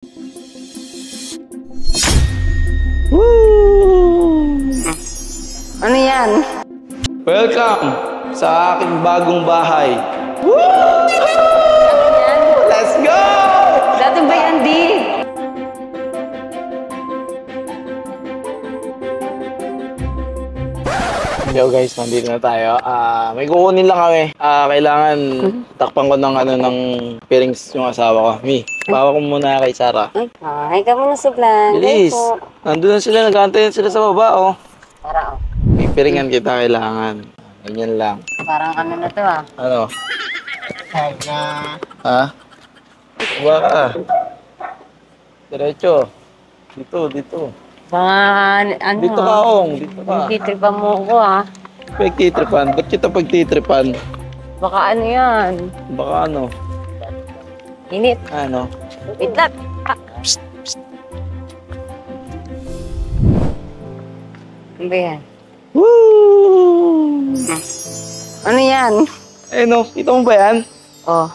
Woo! Ano yan? Welcome sa aking bagong bahay. Woo! Let's go! Dati ba yan, Di? Yo guys, nandito na tayo. May kukunin lang kami. Kailangan takpan ko ng pairings yung asawa ko. Mi, bawa ko muna kay Sarah. Ay, ka muna sa plan. Bilis! Nandun na sila, nag-aantay na sila sa baba, oh. Para, May piringan kita kailangan. Ganyan lang. parang ano na to, ah. Ano? Ha? Buwa ka. Diretso. Dito. Mga, ano, Dito ka, Ong. Dito ka. Titripan mo ko, ah. Pagtitripan. Ba't kita pagtitripan? Baka ano yan? Baka ano? Init. Ano? Wait lang. Ano ba yan? Woo! Ano yan? Eh no, kita mo ba yan? Oh.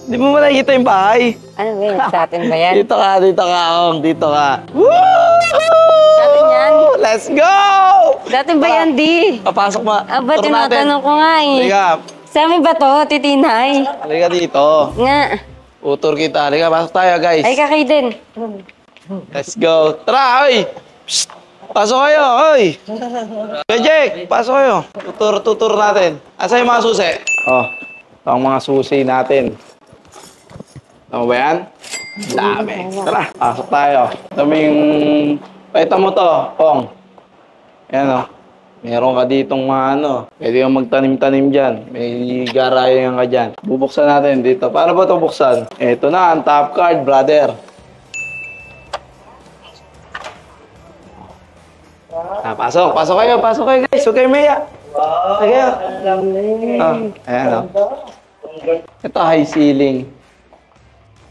Di mo nakikita yung bahay? Ano ba yan? Sa atin ba yan? Dito ka, Ong. Dito ka. Woo! Sa atin yan? Let's go! Dati ba yan, Di? Papasok ma. Aba, Tur natin. tinatanong ko nga eh. Halika. Sa amin ba to, titinay? Halika dito. Nga. Utur kita. Halika, pasok tayo, guys. Ay, kakay din. Let's go. Tara, oy! Psst! Pasok kayo, oy! Kuya Jake, pasok kayo. Tutur natin. Asa yung mga susi? Oh, ito ang mga susi natin. Tama ba yan? Dami. Tara, pasok tayo. Dami yung... Pakita mo to, Pong. Yan, oh. Meron ka ditong mga ano. Pwede kang magtanim-tanim dyan. May garayan ka dyan. Bubuksan natin dito. Paano ba ito buksan? Ito na, ang top card, brother. Pasok kayo guys. Huwag kayo maya. Sige. Ayan, oh. Ito, high ceiling.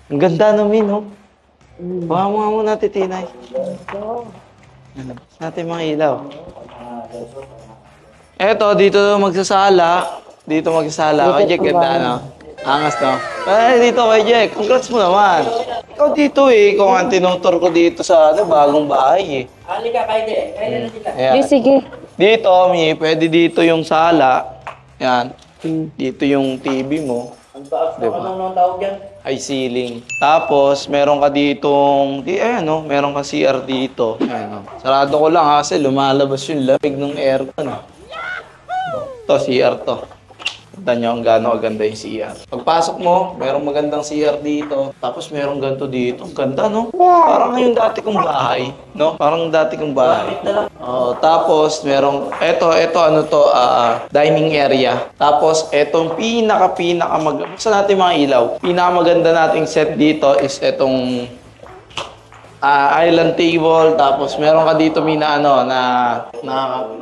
Ang ganda namin, oh. Baka mo nga muna, titinay. Labas natin mga ilaw. Eto, dito magsasala. Kay Jack, ganda, no? Angas, no? Ay, dito kay Jack. Congrats mo naman. Ikaw dito, eh. Ikaw ang tinutor ko dito sa bagong bahay, eh. Halika, kaide. Kaide na sila. Ayan. Di, sige. Dito, Mi, pwede dito yung sala. Yan. Dito yung TV mo. Ang taas na Diba? anong tawag yan? High ceiling. Tapos, meron ka ditong... Ayan, no? Meron ka CR dito. Ayan, no? Sarado ko lang kasi lumalabas yung lamig ng aircon. Ito, CR to. Kita nyo ang gaano kaganda yung CR. Pagpasok mo, merong magandang CR dito. Tapos merong ganito dito. Ang ganda, no? Parang yung dati kong bahay. No? Parang dati kong bahay. Oh, tapos merong... Ito, ano to? Dining area. Tapos, etong buksan natin mga ilaw. Pinakamaganda nating set dito is etong... island table. Tapos, meron ka dito, na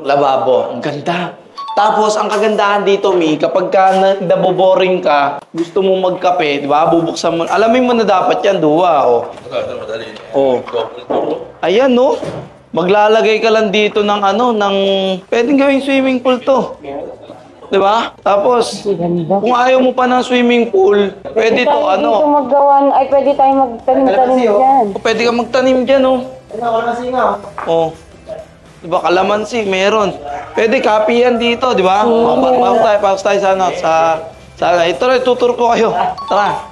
lababo. Ang ganda. Tapos, ang kagandahan dito, Mi, kapag ka naboboring ka, gusto mo magkape, di ba? Bubuksan mo. Alamin mo na dapat yan, duwa, oh. Oh. Ayan, no? Maglalagay ka lang dito ng pwedeng gawing swimming pool to. Di ba? Tapos, kung ayaw mo pa ng swimming pool, pwede to, Dito maggawan. Ay, pwede tayo magtanim-tanim dyan. Pwede ka magtanim dyan, oh. Oh. Diba, kalamansi, meron. Pwede, copy yan dito, di ba? Pasok tayo sa ito rin, tutur ko kayo. Tara.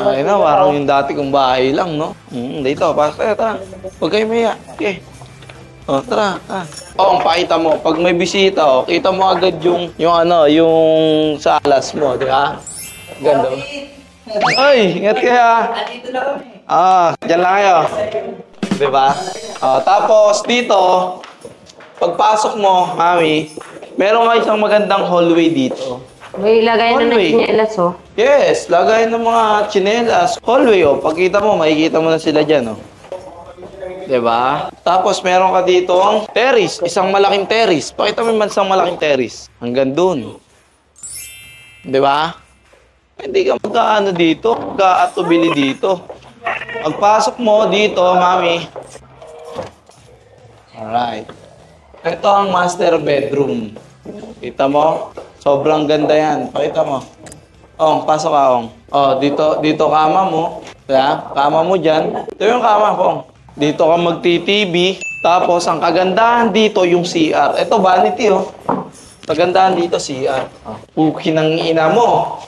Ay na, parang yung dati kong bahay lang, no? Dito, pasok tayo, tara. Huwag kayo maya. Okay. Oh, tara. Oh, pakita mo. Pag may bisita, oh, kita mo agad yung salas mo, di ba? Ganda. Ay, ingat kaya. Andito na kami. Dyan lang kayo. Diba? Tapos dito, pagpasok mo, Mami, meron ka isang magandang hallway dito. May lagay na ng Hallway. chinelas, oh. Yes, lagay ng mga tsinelas. Hallway, oh. Pagkita mo, makikita mo na sila dyan, oh. Diba? Tapos meron ka dito ang terrace, isang malaking terrace. Pakita mo yung isang malaking terrace. Hanggang dun. Diba? Hindi ka magkaano dito, magkaatubili dito. Pagpasok mo dito, Mami. Alright. Ito ang master bedroom. Kita mo? Sobrang ganda yan. Pakita mo. Ong, pasok ka, Ong. Oh, dito kama mo. Kaya, kama mo dyan. Ito yung kama, Pong. Dito ka magti-TV. Tapos, ang kagandahan dito yung CR. Ito, vanity, oh. Kagandahan dito, CR. Puki ng ina mo.